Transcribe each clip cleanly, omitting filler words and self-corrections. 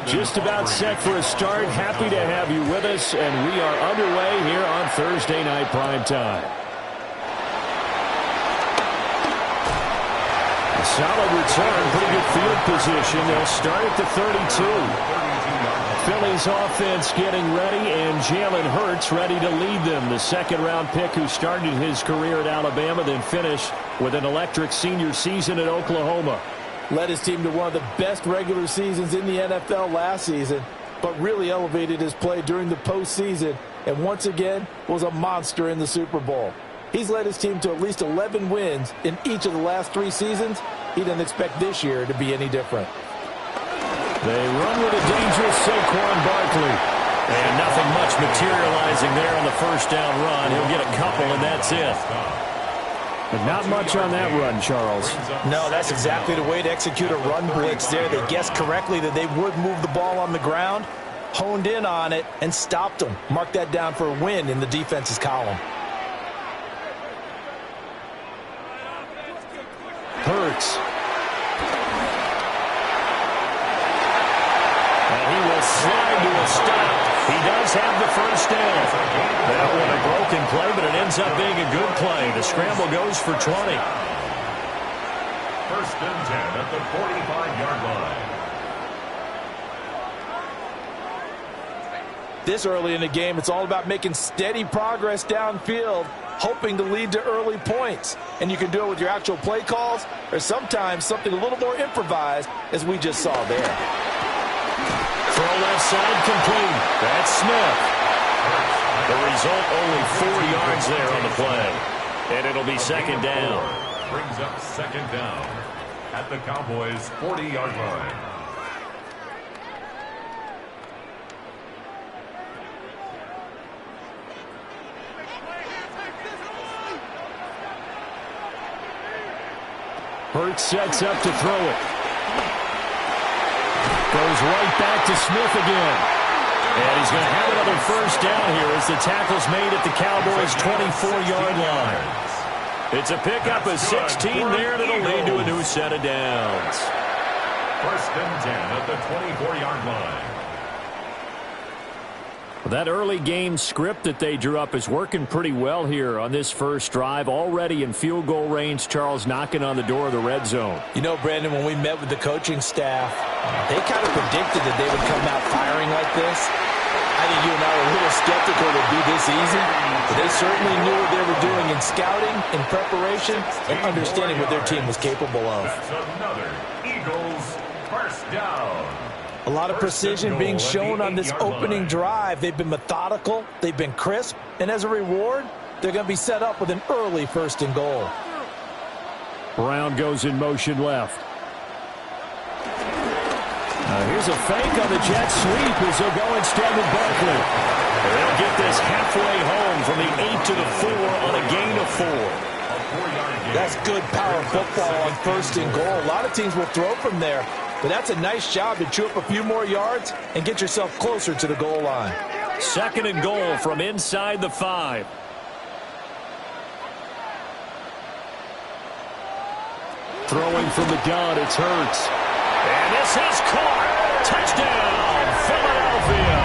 Just about set for a start. Happy to have you with us, and we are underway here on Thursday Night Primetime. A solid return, pretty good field position. They'll start at the 32. Philly's offense getting ready, and Jalen Hurts ready to lead them. The second-round pick who started his career at Alabama, then finished with an electric senior season at Oklahoma. Led his team to one of the best regular seasons in the NFL last season, but really elevated his play during the postseason, and once again was a monster in the Super Bowl. He's led his team to at least 11 wins in each of the last 3 seasons. He didn't expect this year to be any different. They run with a dangerous Saquon Barkley. And nothing much materializing there on the first down run. He'll get a couple, and that's it. But not much on that run, Charles. No, that's exactly the way to execute a run blitz there. They guessed correctly that they would move the ball on the ground, honed in on it, and stopped them. Mark that down for a win in the defense's column. Hurts. Slide to a stop. He does have the first down. That one a broken play, but it ends up being a good play. The scramble goes for 20. First and 10 at the 45-yard line. This early in the game, it's all about making steady progress downfield, hoping to lead to early points. And you can do it with your actual play calls, or sometimes something a little more improvised, as we just saw there. Throw left side complete. That's Smith. The result, only 4 yards there on the play. And it'll be second down. Brings up second down at the Cowboys' 40-yard line. Hurts sets up to throw it. Goes right back to Smith again. And he's going to have another first down here as the tackle's made at the Cowboys' 24-yard line. It's a pickup of 16 there, and it'll lead to a new set of downs. First and 10 at the 24-yard line. That early game script that they drew up is working pretty well here on this first drive. Already in field goal range, Charles knocking on the door of the red zone. You know, Brandon, when we met with the coaching staff, they kind of predicted that they would come out firing like this. I think you and I were a little skeptical it would be this easy, but they certainly knew what they were doing in scouting, in preparation, and understanding what their team was capable of. That's another Eagles first down. A lot of precision being shown on this opening drive. They've been methodical, they've been crisp, and as a reward, they're going to be set up with an early first and goal. Brown goes in motion left. Here's a fake on the jet sweep as they'll go instead with Barkley. They'll get this halfway home from the 8 to the 4 on a gain of 4. That's good power football on first and goal. A lot of teams will throw from there, but that's a nice job to chew up a few more yards and get yourself closer to the goal line. Second and goal from inside the 5. Throwing from the gun, it's Hurts. And this is caught. Touchdown, Philadelphia.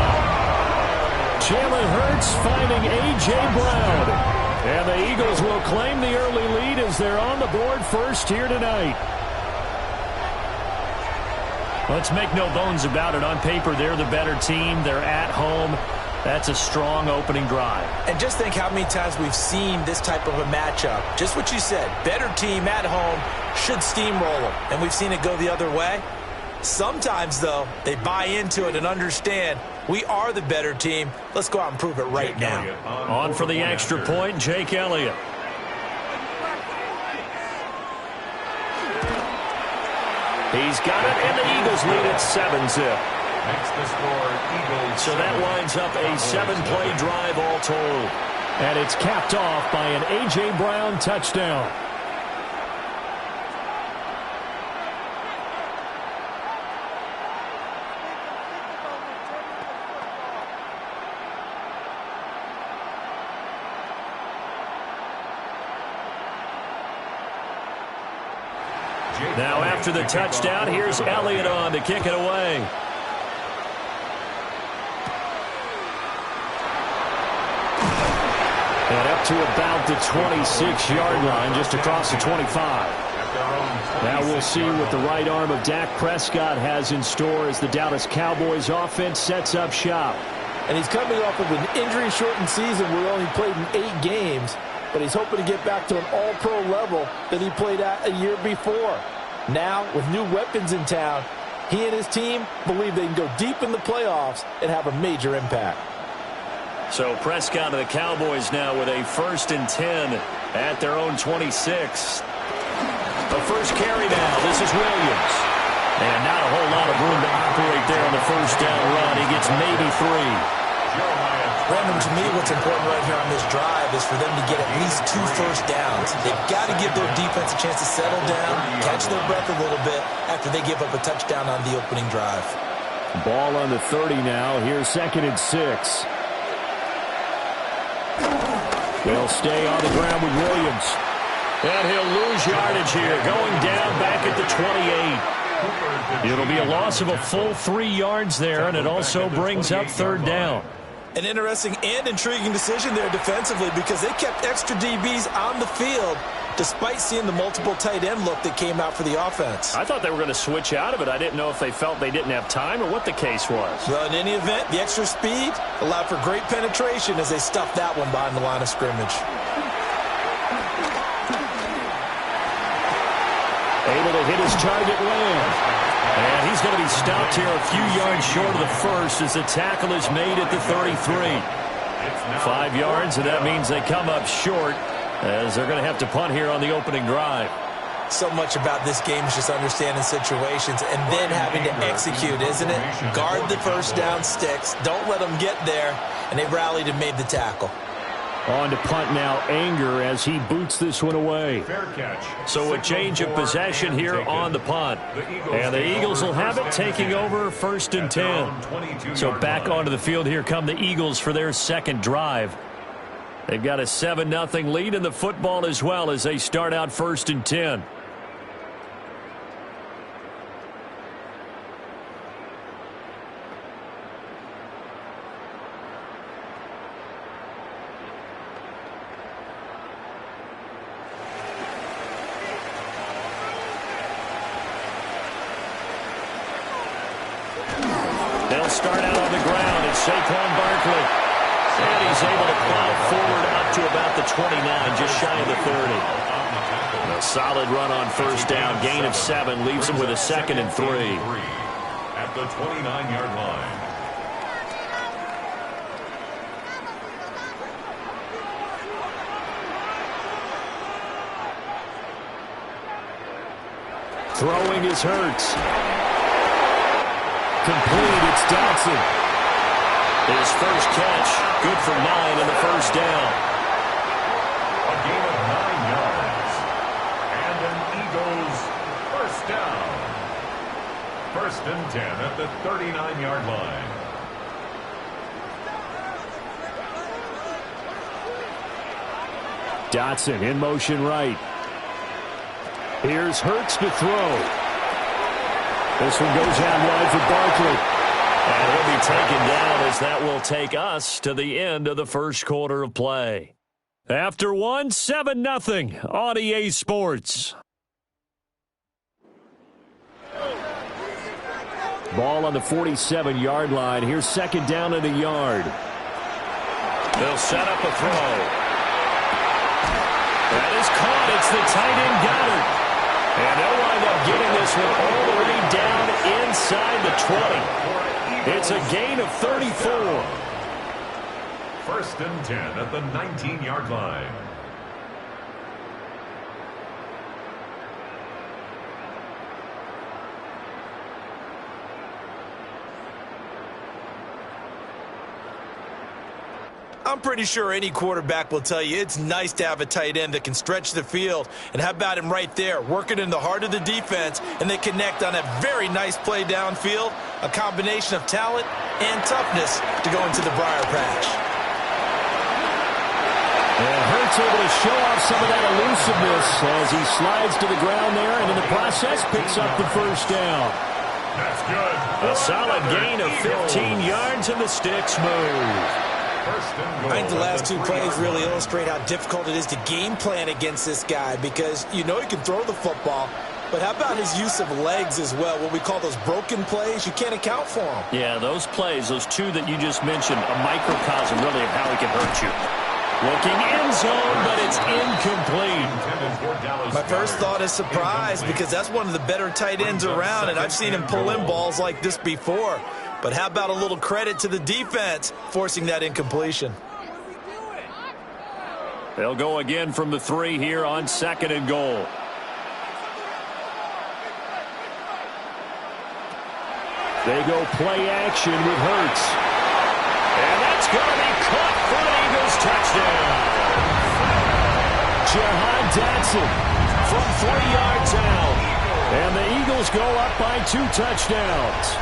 Jalen Hurts finding A.J. Brown. And the Eagles will claim the early lead as they're on the board first here tonight. Let's make no bones about it. On paper, they're the better team. They're at home. That's a strong opening drive. And just think how many times we've seen this type of a matchup. Just what you said. Better team at home should steamroll them. And we've seen it go the other way. Sometimes, though, they buy into it and understand we are the better team. Let's go out and prove it right now. On for the extra point, Jake Elliott. He's got it, and the Eagles lead at 7-zip. Makes the score Eagles. So that winds up a 7-play drive all told. And it's capped off by an A.J. Brown touchdown. Now after the touchdown, here's Elliott on to kick it away. And up to about the 26-yard line, just across the 25. Now we'll see what the right arm of Dak Prescott has in store as the Dallas Cowboys offense sets up shop. And he's coming off of an injury-shortened season where he only played in 8 games, but he's hoping to get back to an all-pro level that he played at a year before. Now, with new weapons in town, he and his team believe they can go deep in the playoffs and have a major impact. So Prescott of the Cowboys now with a 1st and 10 at their own 26. The first carry now. This is Williams. And not a whole lot of room to operate there on the first down run. He gets maybe 3. Brandon, to me, what's important right here on this drive is for them to get at least 2 first downs. They've got to give their defense a chance to settle down, catch their breath a little bit after they give up a touchdown on the opening drive. Ball on the 30 now. Here's 2nd and 6. They'll stay on the ground with Williams. And he'll lose yardage here, going down back at the 28. It'll be a loss of a full 3 yards there, and it also brings up 3rd down. An interesting and intriguing decision there defensively because they kept extra DBs on the field despite seeing the multiple tight end look that came out for the offense. I thought they were going to switch out of it. I didn't know if they felt they didn't have time or what the case was. Well, in any event, the extra speed allowed for great penetration as they stuffed that one behind the line of scrimmage. Able to hit his target land. And he's going to be stopped here a few yards short of the first as the tackle is made at the 33. 5 yards, and that means they come up short as they're going to have to punt here on the opening drive. So much about this game is just understanding situations and then having to execute, isn't it? Guard the first down sticks. Don't let them get there. And they rallied and made the tackle. On to punt now, Anger, as he boots this one away. Fair catch. So a change of possession here on the punt. And the Eagles will have it, taking over 1st and 10. So back onto the field, here come the Eagles for their 2nd drive. They've got a 7-0 lead in the football as well as they start out 1st and 10. They'll start out on the ground. It's Saquon Barkley. And he's able to plow forward up to about the 29, just shy of the 30. A solid run on first down. Gain of 7 leaves him with a 2nd and 3. At the 29-yard line. Throwing is Hurts. Complete, it's Dotson. His first catch, good for 9 in the first down. A gain of 9 yards. And an Eagles first down. 1st and 10 at the 39-yard line. Dotson in motion right. Here's Hurts to throw. This one goes out wide for Barkley. And he'll be taken down as that will take us to the end of the first quarter of play. After 7-0 on EA Sports. Ball on the 47-yard line. Here's 2nd down and a yard. They'll set up a throw. That is caught. It's the tight end Goddard. And they'll wind up getting this one all the way down inside the 20. It's a gain of 34. 1st and 10 at the 19-yard line. I'm pretty sure any quarterback will tell you it's nice to have a tight end that can stretch the field. And how about him right there, working in the heart of the defense, and they connect on a very nice play downfield, a combination of talent and toughness to go into the briar patch. And Hurts able to show off some of that elusiveness as he slides to the ground there, and in the process picks up the first down. That's good. A solid gain of 15 yards, and the sticks move. 1st and goal. I think the last two plays really illustrate how difficult it is to game plan against this guy, because you know he can throw the football, but how about his use of legs as well? What we call those broken plays, you can't account for them. Yeah, those plays, those two that you just mentioned, a microcosm really of how he can hurt you. Looking end zone, but it's incomplete. My first thought is surprise, because that's one of the better tight ends around, and I've seen him pull in balls like this before. But how about a little credit to the defense forcing that incompletion? They'll go again from the 3 here on 2nd and goal. They go play action with Hurts. And that's going to be caught for an Eagles touchdown. Jahan Dotson from 3 yards out. And the Eagles go up by 2 touchdowns.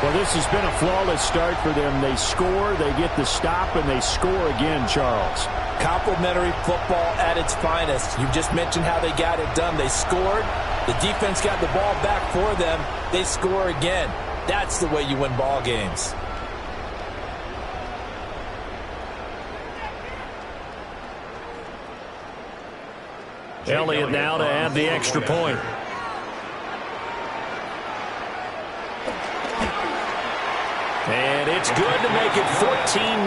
Well, this has been a flawless start for them. They score, they get the stop, and they score again, Charles. Complimentary football at its finest. You just mentioned how they got it done. They scored. The defense got the ball back for them. They score again. That's the way you win ball games. Elliott now to add the extra point. And it's good to make it 14-0.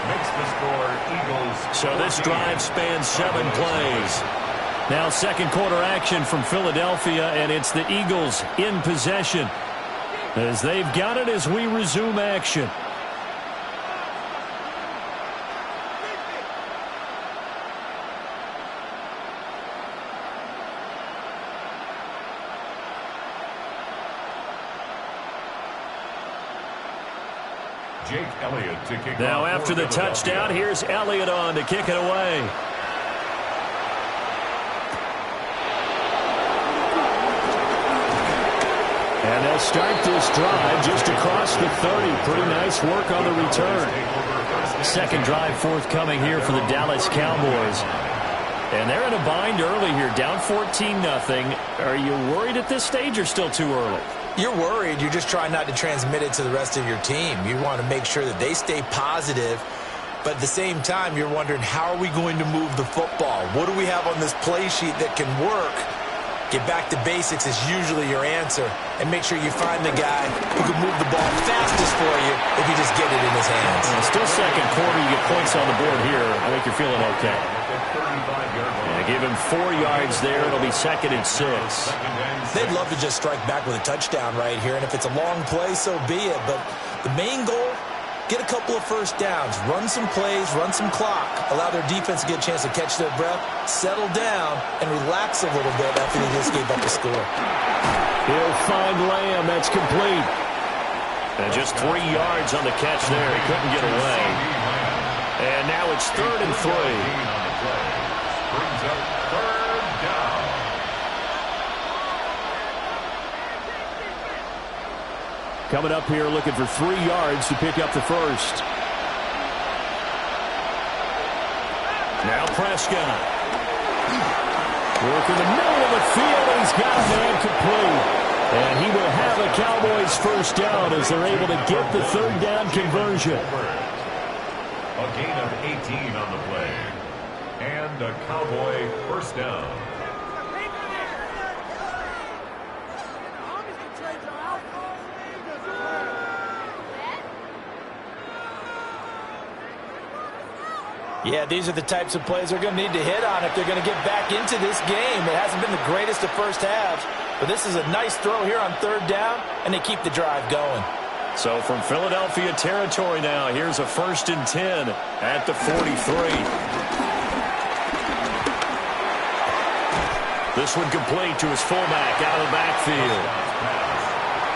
Makes the score Eagles. So this drive spans 7 plays. Now second quarter action from Philadelphia, and it's the Eagles in possession as they've got it as we resume action. Jake Elliott to kick Now off after for the touchdown, here's Elliott on to kick it away. And they'll start this drive just across the 30. Pretty nice work on the return. Second drive forthcoming here for the Dallas Cowboys. And they're in a bind early here, down 14-0. Are you worried at this stage or still too early? You're worried. You're just trying not to transmit it to the rest of your team. You want to make sure that they stay positive, but at the same time, you're wondering, how are we going to move the football? What do we have on this play sheet that can work? Get back to basics is usually your answer, and make sure you find the guy who can move the ball fastest for you if you just get it in his hands. Still second quarter, you get points on the board here. I think you're feeling okay. Yeah, give him 4 yards there. It'll be 2nd and 6. They'd love to just strike back with a touchdown right here, and if it's a long play, so be it. But the main goal, get a couple of first downs, run some plays, run some clock, allow their defense to get a chance to catch their breath, settle down, and relax a little bit after they just gave up the score. He'll find Lamb. That's complete. And just 3 yards on the catch there. He couldn't get away. And now it's 3rd and 3. Brings up 3rd down. Coming up here looking for 3 yards to pick up the first. Now Prescott. Work in the middle of the field, and he's got a man complete. And he will have a Cowboys first down as they're able to get the 3rd down conversion. A gain of 18 on the play. And a Cowboy first down. Yeah, these are the types of plays they're going to need to hit on if they're going to get back into this game. It hasn't been the greatest of first halves, but this is a nice throw here on 3rd down, and they keep the drive going. So from Philadelphia territory now, here's a 1st and 10 at the 43. This one complete to his fullback out of the backfield.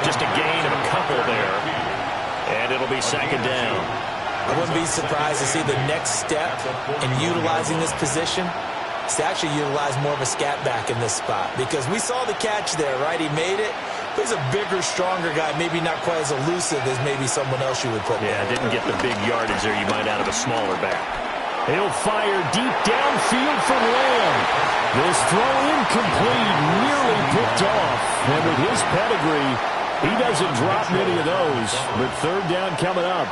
Just a gain of a couple there. And it'll be 2nd down. I wouldn't be surprised to see the next step in utilizing this position is to actually utilize more of a scat back in this spot, because we saw the catch there, right? He made it. But he's a bigger, stronger guy, maybe not quite as elusive as maybe someone else you would put there. Yeah, didn't get the big yardage there you might out of a smaller back. He'll fire deep downfield for Lamb. This throw incomplete, nearly picked off. And with his pedigree, He doesn't drop many of those, but third down coming up.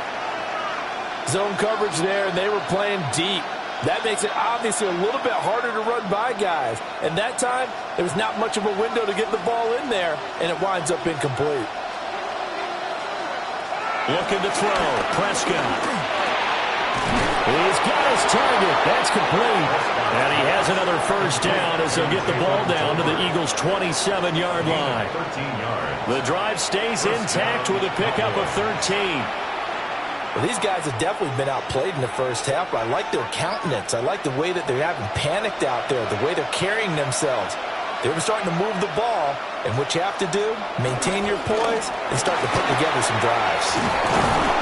Zone coverage there, and they were playing deep. That makes it obviously a little bit harder to run by guys. And that time, there was not much of a window to get the ball in there, and it winds up incomplete. Looking to throw. Prescott. He's got his target. That's complete. And he has another first down as they'll get the ball down to the Eagles' 27-yard line. The drive stays intact with a pickup of 13. Well, these guys have definitely been outplayed in the first half, but I like their countenance. I like the way that they're having panicked out there, the way they're carrying themselves. They're starting to move the ball, and what you have to do, maintain your poise and start to put together some drives.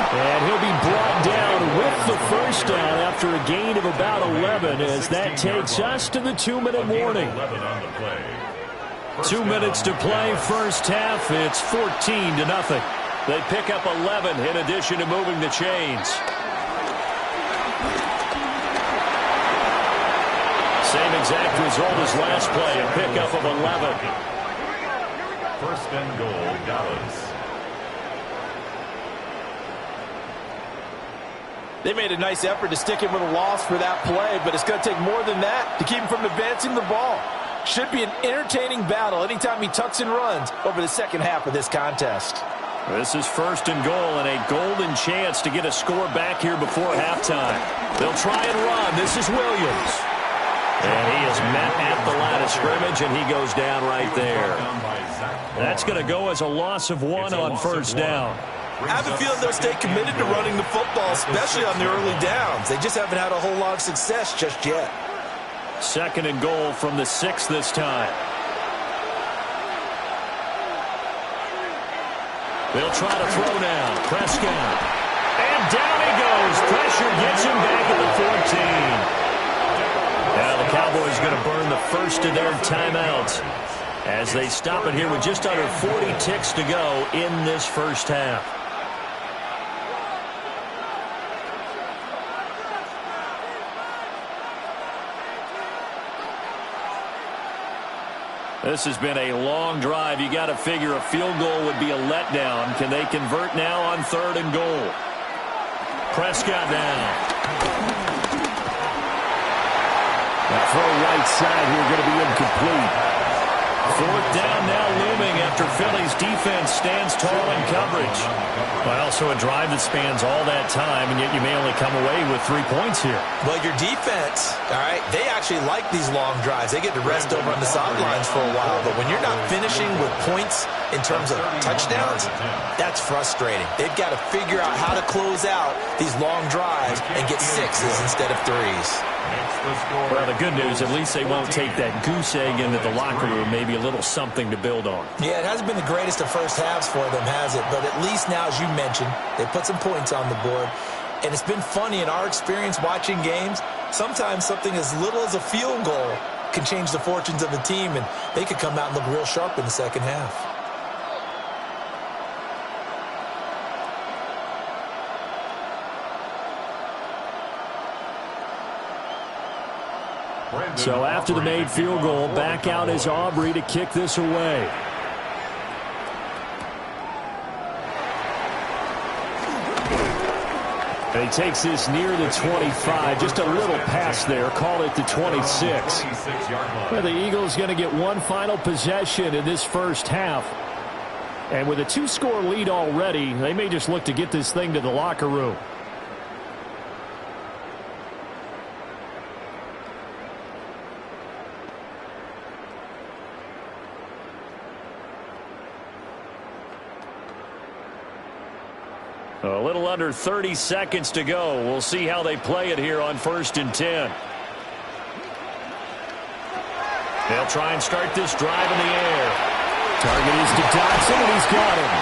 And he'll be brought down with the first down after a gain of about 11 as that takes us to the 2-minute warning. 2 minutes to play first half. It's 14-0. They pick up 11 in addition to moving the chains. Same exact result as last play, a pickup of 11. First and goal, Dallas. They made a nice effort to stick him with a loss for that play, but it's going to take more than that to keep him from advancing the ball. Should be an entertaining battle anytime he tucks and runs over the second half of this contest. This is first and goal and a golden chance to get a score back here before halftime. They'll try and run. This is Williams. And he is met at the line of scrimmage, and he goes down right there. That's going to go as a loss of 1 on first down. I have a feeling they'll stay committed to running the football, especially on the early downs. They just haven't had a whole lot of success just yet. Second and goal from the 6 this time. They'll try to throw now. Prescott. And down he goes. Pressure gets him back at the 14. Now the Cowboys going to burn the first of their timeouts as they stop it here with just under 40 ticks to go in this first half. This has been a long drive. You got to figure a field goal would be a letdown. Can they convert now on third and goal? Prescott now. That throw right side here going to be incomplete. Fourth down now looming after Philly's defense stands tall in coverage. Well, so a drive that spans all that time, and yet you may only come away with 3 points here. Well, your defense, all right, they actually like these long drives. They get to rest over on the sidelines for a while. But when you're not finishing with points in terms of touchdowns, that's frustrating. They've got to figure out how to close out these long drives and get 6s instead of 3s. Well, the good news, at least they won't take that goose egg into the locker room, maybe a little something to build on. Yeah, it hasn't been the greatest of first halves for them, has it? But at least now, as you mentioned, they put some points on the board. And it's been funny in our experience watching games. Sometimes something as little as a field goal can change the fortunes of a team, and they could come out and look real sharp in the second half. So after the made field goal, back out is Aubrey to kick this away. And he takes this near the 25, just a little pass there, call it the 26. Well, the Eagles going to get one final possession in this first half. And with a 2-score lead already, they may just look to get this thing to the locker room. A little under 30 seconds to go. We'll see how they play it here on 1st and 10. They'll try and start this drive in the air. Target is to Dodson, and he's got him.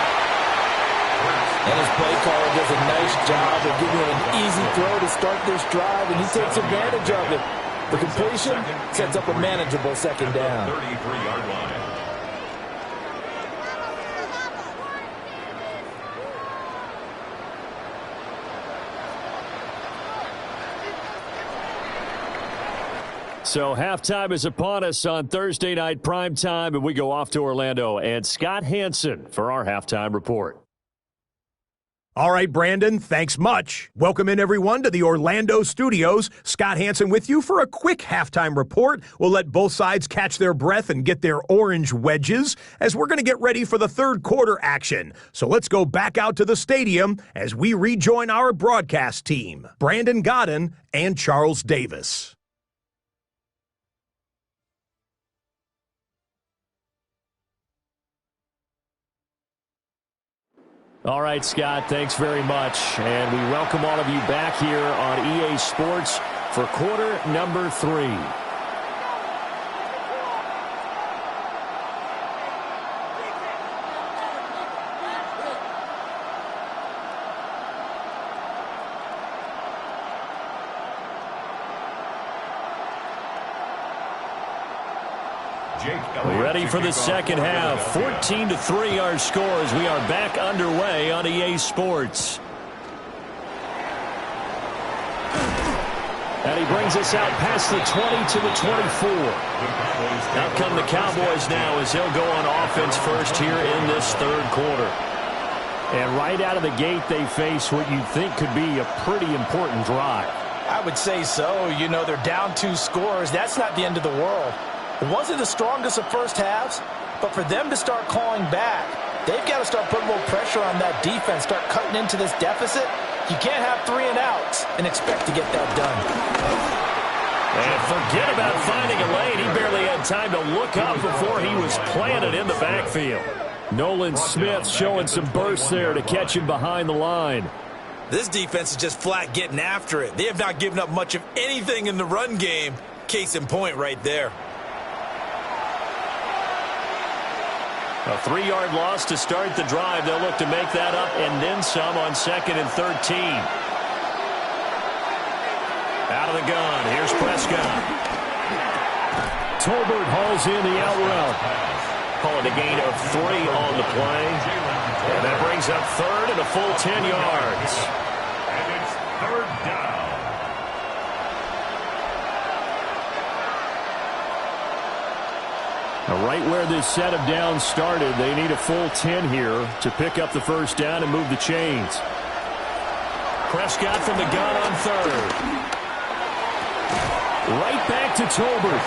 And his play caller does a nice job of giving him an easy throw to start this drive, and he takes advantage of it. The completion sets up a manageable second down. 33-yard line. So halftime is upon us on Thursday night primetime, and we go off to Orlando. And Scott Hansen for our halftime report. All right, Brandon, thanks much. Welcome in, everyone, to the Orlando studios. Scott Hansen with you for a quick halftime report. We'll let both sides catch their breath and get their orange wedges as we're going to get ready for the third quarter action. So let's go back out to the stadium as we rejoin our broadcast team, Brandon Godden and Charles Davis. All right, Scott, thanks very much. And we welcome all of you back here on EA Sports for quarter number 3. Ready for the second half. 14-3 our scores. We are back underway on EA Sports. And he brings us out past the 20 to the 24. Out come the Cowboys now as he'll go on offense first here in this third quarter. And right out of the gate, they face what you think could be a pretty important drive. I would say so. You know, they're down 2 scores. That's not the end of the world. It wasn't the strongest of first halves, but for them to start clawing back, they've got to start putting more pressure on that defense, start cutting into this deficit. You can't have 3 and outs and expect to get that done. And forget about finding a lane. He barely had time to look up before he was planted in the backfield. Nolan Smith showing some bursts there to catch him behind the line. This defense is just flat getting after it. They have not given up much of anything in the run game. Case in point right there. A 3-yard loss to start the drive. They'll look to make that up and then some on 2nd and 13. Out of the gun. Here's Prescott. Tolbert hauls in the out route. Call it a gain of 3 on the play. And that brings up 3rd and a full 10 yards. And it's 3rd down. Now, right where this set of downs started, they need a full 10 here to pick up the first down and move the chains. Prescott from the gun on 3rd. Right back to Tolbert.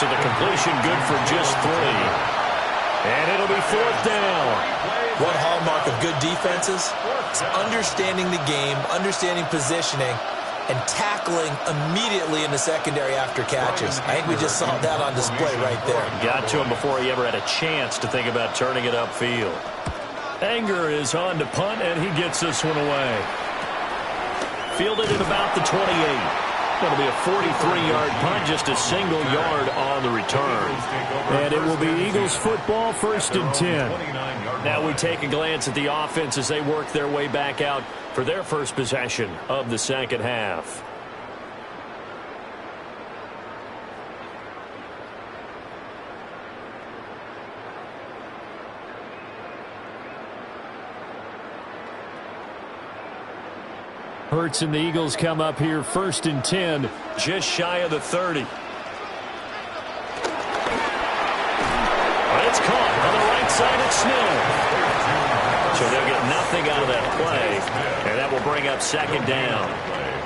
So the completion good for just 3. And it'll be 4th down. One hallmark of good defenses is understanding the game, understanding positioning, and tackling immediately in the secondary after catches. I think we just saw that on display right there. Got to him before he ever had a chance to think about turning it upfield. Anger is on to punt, and he gets this one away. Fielded at about the 28. That'll be a 43-yard punt, just a single yard on the return. And it will be Eagles football, 1st and 10. Now we take a glance at the offense as they work their way back out for their first possession of the second half. Hurts and the Eagles come up here 1st and 10, just shy of the 30. It's caught on the right side of Smith. So they'll get nothing out of that play, and that will bring up 2nd down.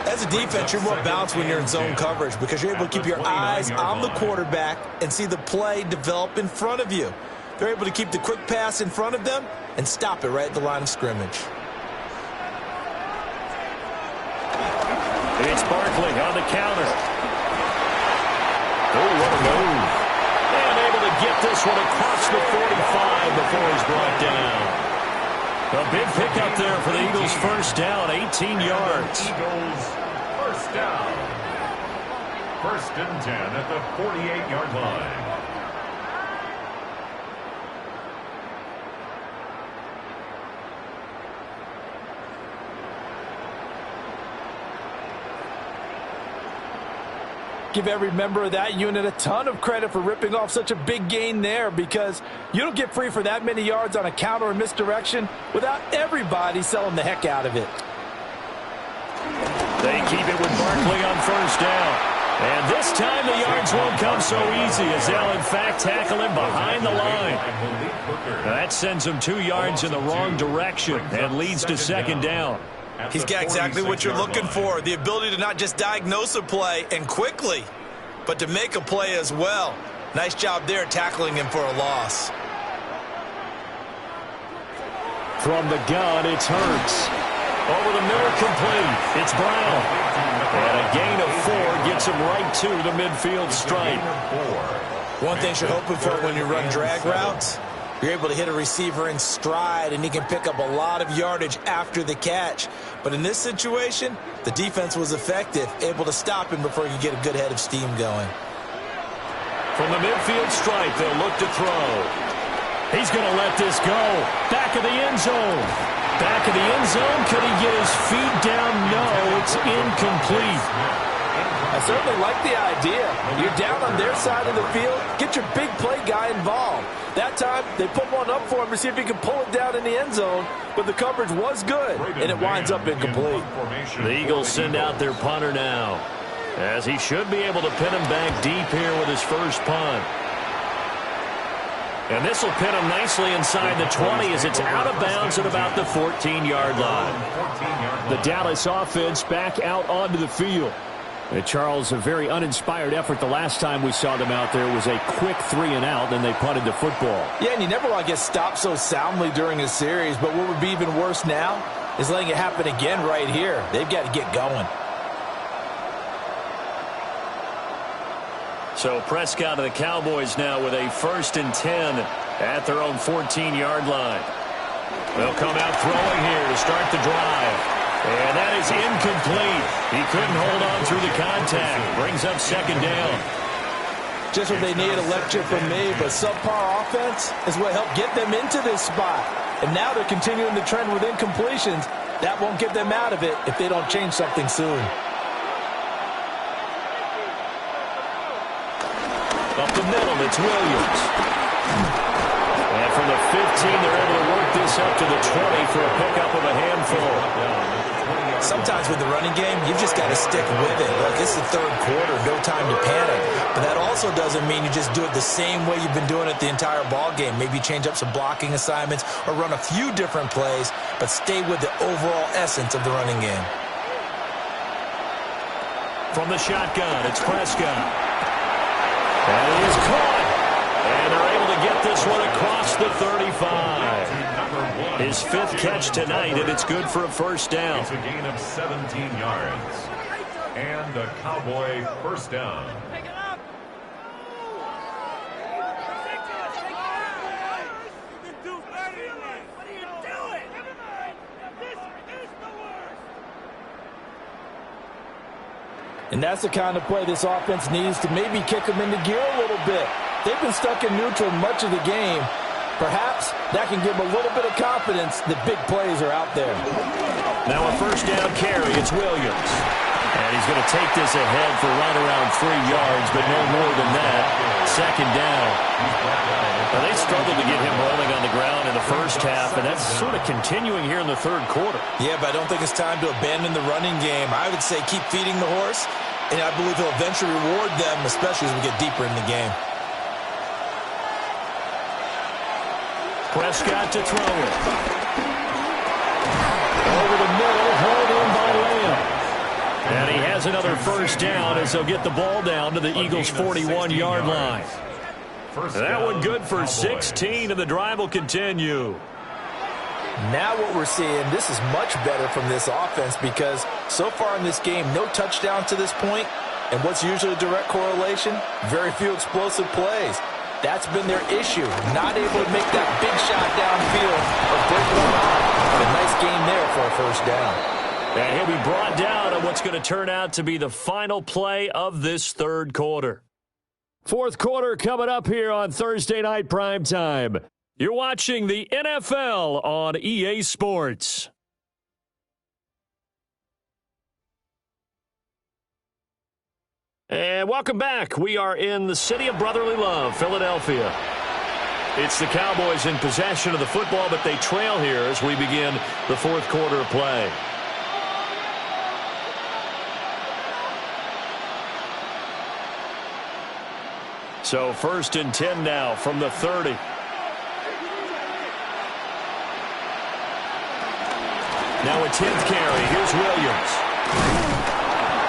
As a defense, you're more balanced when you're in zone coverage because you're able to keep your eyes on the quarterback and see the play develop in front of you. They're able to keep the quick pass in front of them and stop it right at the line of scrimmage. It's Barkley on the counter. Oh, what a move. And able to get this one across the 45 before he's brought down. A big pickup there for the Eagles' first down, 18 yards. Eagles first down. 1st and 10 at the 48-yard line. Give every member of that unit a ton of credit for ripping off such a big gain there, because you don't get free for that many yards on a counter or misdirection without everybody selling the heck out of it. They keep it with Barkley on 1st down. And this time the yards won't come so easy as they'll, in fact, tackle him behind the line. That sends him 2 yards in the wrong direction and leads to second down. He's got exactly what you're looking for, the ability to not just diagnose a play and quickly, but to make a play as well. Nice job there tackling him for a loss. From the gun, it's Hurts. Over the middle, complete. It's Brown. And a gain of 4 gets him right to the midfield stripe. One thing you're hoping for when you run drag routes, you're able to hit a receiver in stride, and he can pick up a lot of yardage after the catch. But in this situation, the defense was effective, able to stop him before he could get a good head of steam going. From the midfield stripe, they'll look to throw. He's going to let this go. Back of the end zone. Back of the end zone. Could he get his feet down? No, it's incomplete. I certainly like the idea. You're down on their side of the field. Get your big play guy involved. That time, they put one up for him to see if he can pull it down in the end zone, but the coverage was good, and it winds up incomplete. The Eagles send out their punter now, as he should be able to pin him back deep here with his first punt. And this will pin him nicely inside the 20 as it's out of bounds at about the 14-yard line. The Dallas offense back out onto the field. And Charles, a very uninspired effort the last time we saw them out there was a quick 3-and-out, then they punted the football. Yeah, and you never want to get stopped so soundly during a series, but what would be even worse now is letting it happen again right here. They've got to get going. So Prescott of the Cowboys now with a 1st and 10 at their own 14-yard line. They'll come out throwing here to start the drive. And that is incomplete. He couldn't hold on through the contact. Brings up second down. Just what they need, a lecture from me, but subpar offense is what helped get them into this spot. And now they're continuing the trend with incompletions. That won't get them out of it if they don't change something soon. Up the middle, it's Williams. And from the 15, they're able to work this up to the 20 for a pickup of a handful. Sometimes with the running game, you've just got to stick with it. Look, it's the third quarter, no time to panic. But that also doesn't mean you just do it the same way you've been doing it the entire ball game. Maybe change up some blocking assignments or run a few different plays, but stay with the overall essence of the running game. From the shotgun, it's Prescott. And he is caught. And they're able to get this one across the 35. His 5th catch tonight, and it's good for a first down. It's a gain of 17 yards. And a Cowboy first down. And that's the kind of play this offense needs to maybe kick them into gear a little bit. They've been stuck in neutral much of the game. Perhaps that can give them a little bit of confidence that big plays are out there. Now a first down carry. It's Williams. And he's going to take this ahead for right around 3 yards, but no more than that. Second down. Well, they struggled to get him rolling on the ground in the first half, and that's sort of continuing here in the third quarter. Yeah, but I don't think it's time to abandon the running game. I would say keep feeding the horse, and I believe he'll eventually reward them, especially as we get deeper in the game. Prescott to throw it. Over the middle, hauled in by Lamb. And he has another first down as they'll get the ball down to the Eagles' 41-yard line. That one good for 16, and the drive will continue. Now what we're seeing, this is much better from this offense because so far in this game, no touchdowns to this point, and what's usually a direct correlation? Very few explosive plays. That's been their issue, not able to make that big shot downfield or break one off. A nice gain there for a first down. And he'll be brought down on what's going to turn out to be the final play of this third quarter. Fourth quarter coming up here on Thursday Night Primetime. You're watching the NFL on EA Sports. And welcome back. We are in the city of brotherly love, Philadelphia. It's the Cowboys in possession of the football, but they trail here as we begin the fourth quarter of play. So 1st and 10 now from the 30. Now a 10th carry. Here's Williams.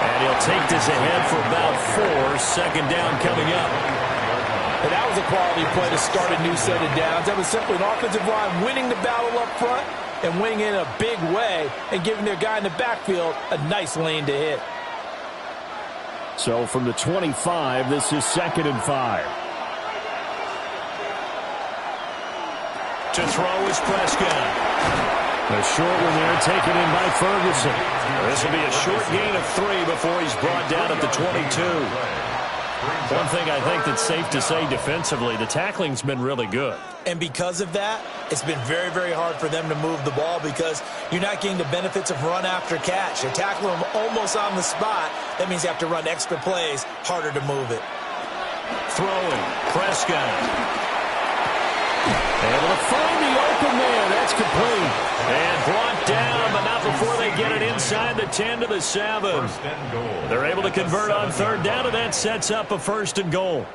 And he'll take this ahead for about 4. 2nd down coming up. And that was a quality play to start a new set of downs. That was simply an offensive line winning the battle up front and winning in a big way and giving their guy in the backfield a nice lane to hit. So from the 25, this is 2nd and 5. To throw is Prescott. A short one there, taken in by Ferguson. This will be a short gain of 3 before he's brought down at the 22. One thing I think that's safe to say defensively, the tackling's been really good. And because of that, it's been very, very hard for them to move the ball because you're not getting the benefits of run after catch. You're tackling them almost on the spot. That means you have to run extra plays, harder to move it. Throwing, Prescott. Able to find the open man. That's complete. And brought down, but not before they get it inside the 10 to the 7. They're able to convert on 3rd down, and that sets up a 1st and goal.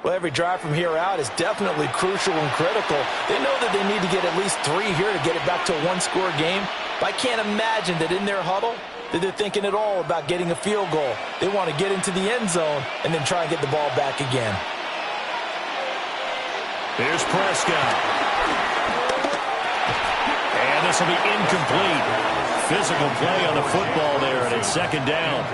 Well, every drive from here out is definitely crucial and critical. They know that they need to get at least 3 here to get it back to a 1-score game. But I can't imagine that in their huddle that they're thinking at all about getting a field goal. They want to get into the end zone and then try and get the ball back again. Here's Prescott. And this will be incomplete. Physical play on the football there, and it's 2nd down.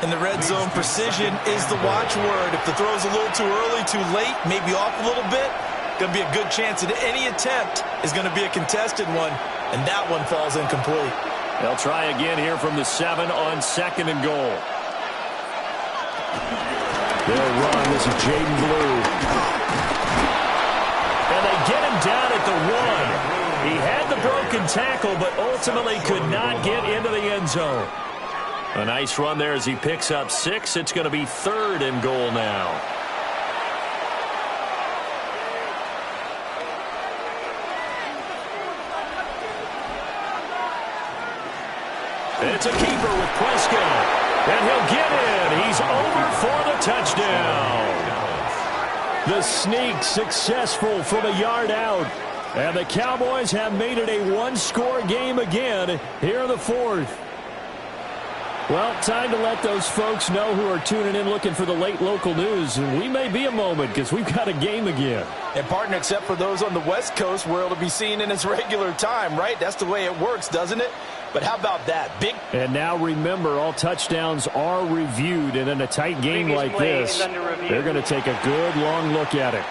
In the red zone, precision is the watchword. If the throw's a little too early, too late, maybe off a little bit, going to be a good chance that any attempt is going to be a contested one, and that one falls incomplete. They'll try again here from the 7 on 2nd and goal. They'll run. This is Jaden Blue. And they get him down at the 1. He had the broken tackle, but ultimately could not get into the end zone. A nice run there as he picks up 6. It's going to be 3rd and goal now. It's a keeper with Prescott. And he'll get in. He's over for the touchdown. The sneak successful from a yard out. And the Cowboys have made it a 1-score game again here in the 4th. Well, time to let those folks know who are tuning in looking for the late local news. And we may be a moment because we've got a game again. And, partner, except for those on the West Coast where it'll be seen in its regular time, right? That's the way it works, doesn't it? But how about that? Big. And now remember, all touchdowns are reviewed. And in a tight game like this, they're going to take a good long look at it.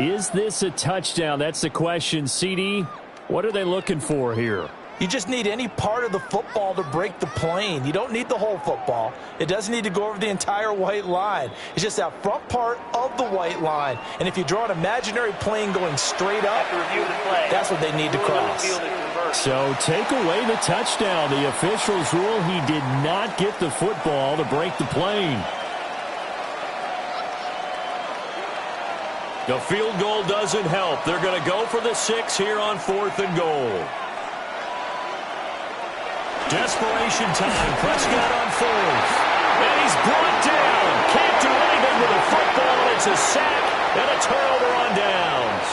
Is this a touchdown? That's the question. CD, what are they looking for here? You just need any part of the football to break the plane. You don't need the whole football. It doesn't need to go over the entire white line. It's just that front part of the white line. And if you draw an imaginary plane going straight up, that's what they need to cross. So take away the touchdown. The officials rule he did not get the football to break the plane. The field goal doesn't help. They're going to go for the 6 here on 4th and goal. Desperation time. Prescott on 4th. And he's brought down. Can't do anything with the football. It's a sack and a turnover on downs.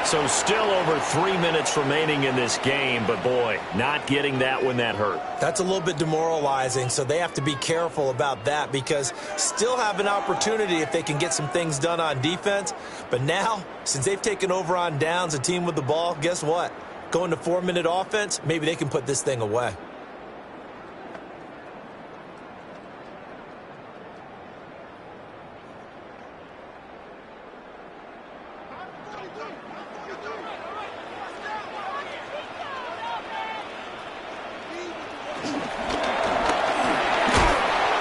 So still over 3 minutes remaining in this game. But, boy, not getting that when that hurt. That's a little bit demoralizing, so they have to be careful about that because still have an opportunity if they can get some things done on defense. But now, since they've taken over on downs, a team with the ball, guess what? Going to 4-minute offense, maybe they can put this thing away.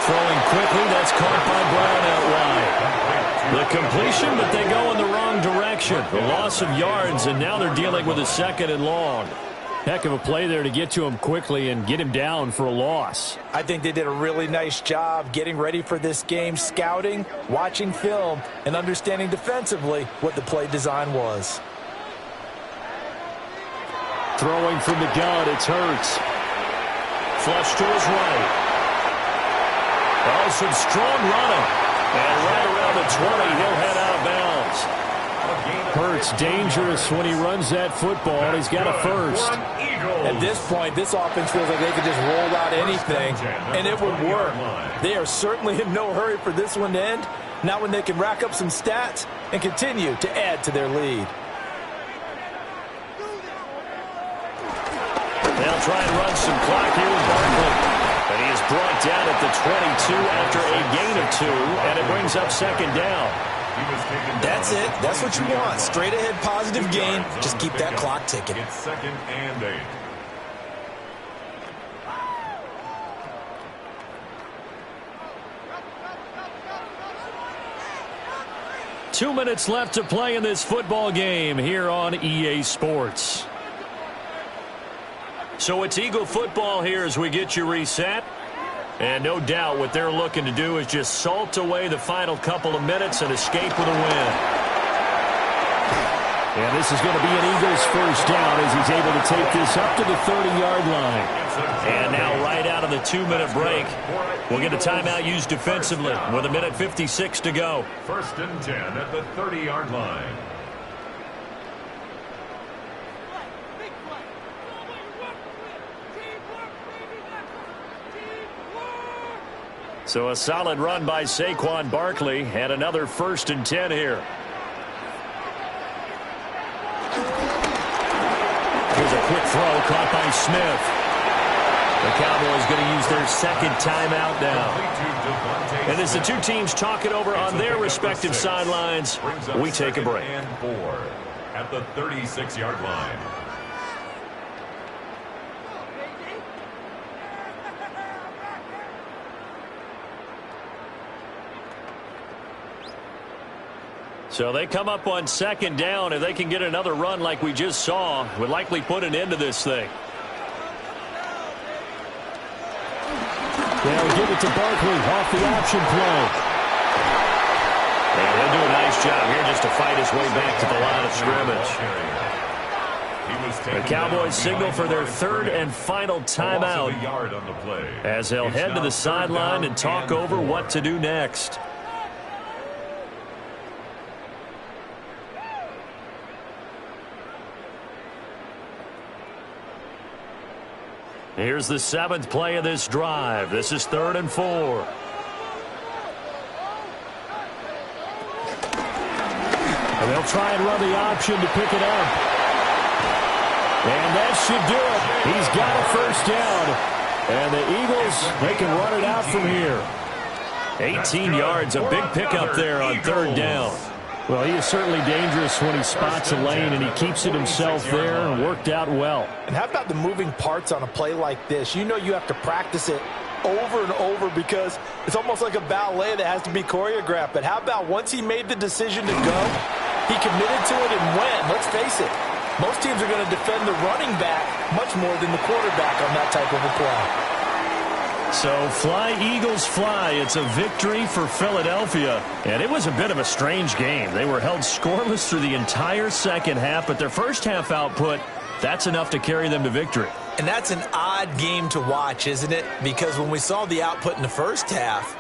Throwing quickly, that's caught by Brown out wide. The completion, but they go in the wrong direction. The loss of yards, and now they're dealing with a 2nd and long. Heck of a play there to get to him quickly and get him down for a loss. I think they did a really nice job getting ready for this game, scouting, watching film, and understanding defensively what the play design was. Throwing from the gun, it's Hurts. Flush to his right. Oh, some strong running. And right around the 20, he'll head out of bounds. Hurts dangerous when he runs that football. He's got a first. At this point, this offense feels like they could just roll out anything, and it would work. They are certainly in no hurry for this one to end. Not when they can rack up some stats and continue to add to their lead. They'll try and run some clock here with Barkley. And he is brought down at the 22 after a gain of 2, and it brings up second down. That's it. That's what you want. Straight ahead positive gain. Just keep that clock ticking. It's 2nd and 8. Two minutes left to play in this football game here on EA Sports. So it's Eagle football here as we get you reset. And no doubt what they're looking to do is just salt away the final couple of minutes and escape with a win. And this is going to be an Eagles first down as he's able to take this up to the 30-yard line. And now right out of the 2-minute break, we'll get a timeout used defensively with 1:56 to go. 1st and 10 at the 30-yard line. So a solid run by Saquon Barkley and another 1st and 10 here. Here's a quick throw caught by Smith. The Cowboys going to use their second timeout now. And as the two teams talk it over on their respective sidelines, we take a break. And 4 at the 36-yard line. So they come up on second down. If they can get another run like we just saw, would likely put an end to this thing. They'll give it to Barkley off the option play. And he'll do a nice job here just to fight his way back to the line of scrimmage. The Cowboys signal for their 3rd and final timeout as they'll head to the sideline and talk over what to do next. Here's the 7th play of this drive. This is 3rd and 4. And they'll try and run the option to pick it up. And that should do it. He's got a first down. And the Eagles, they can run it out from here. 18 yards, a big pickup there on 3rd down. Well, he is certainly dangerous when he spots a lane, and he keeps it himself there and worked out well. And how about the moving parts on a play like this? You know you have to practice it over and over because it's almost like a ballet that has to be choreographed. But how about once he made the decision to go, he committed to it and went. Let's face it, most teams are going to defend the running back much more than the quarterback on that type of a play. So fly, Eagles, fly. It's a victory for Philadelphia. And it was a bit of a strange game. They were held scoreless through the entire second half, but their first half output, that's enough to carry them to victory. And that's an odd game to watch, isn't it? Because when we saw the output in the first half,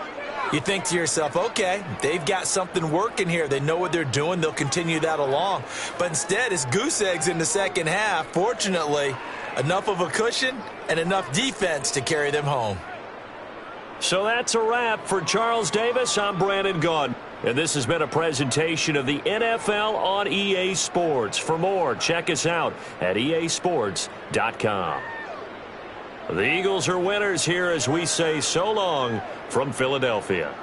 you think to yourself, okay, they've got something working here. They know what they're doing. They'll continue that along. But instead, it's goose eggs in the second half. Fortunately, enough of a cushion and enough defense to carry them home. So that's a wrap for Charles Davis. I'm Brandon Gaudin. And this has been a presentation of the NFL on EA Sports. For more, check us out at easports.com. The Eagles are winners here as we say so long from Philadelphia.